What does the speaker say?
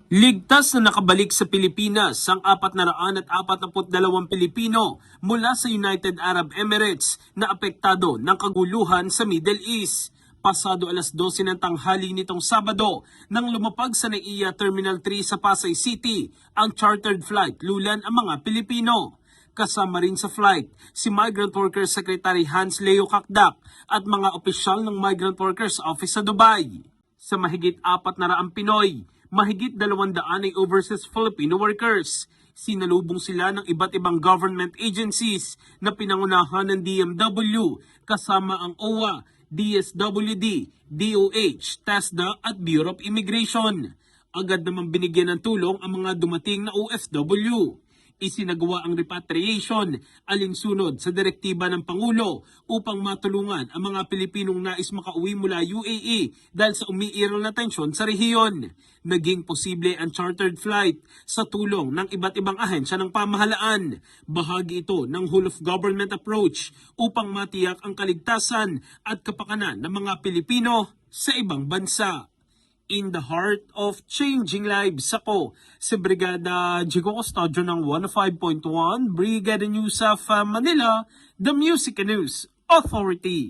Ligtas na nakabalik sa Pilipinas ang 442 Pilipino mula sa United Arab Emirates na apektado ng kaguluhan sa Middle East. Pasado alas 12 ng tanghali nitong Sabado nang lumapag sa NAIA Terminal 3 sa Pasay City ang chartered flight lulan ang mga Pilipino. Kasama rin sa flight si Migrant Workers Secretary Hans Leo Kakdak at mga opisyal ng Migrant Workers Office sa Dubai. Sa mahigit 400 Pinoy, mahigit 200 ay overseas Filipino workers. Sinalubong sila ng iba't ibang government agencies na pinangunahan ng DMW kasama ang OWA, DSWD, DOH, TESDA at Bureau of Immigration. Agad naman binigyan ng tulong ang mga dumating na OFW. Isinagawa ang repatriation alinsunod sa direktiba ng Pangulo upang matulungan ang mga Pilipinong nais makauwi mula UAE dahil sa umiiral na tensyon sa rehiyon. Naging posible ang chartered flight sa tulong ng iba't ibang ahensya ng pamahalaan. Bahagi ito ng whole of government approach upang matiyak ang kaligtasan at kapakanan ng mga Pilipino sa ibang bansa. In the heart of changing lives, ako si Brigada Jigo Custodio ng 105.1 Brigada News of Manila, the Music and News Authority.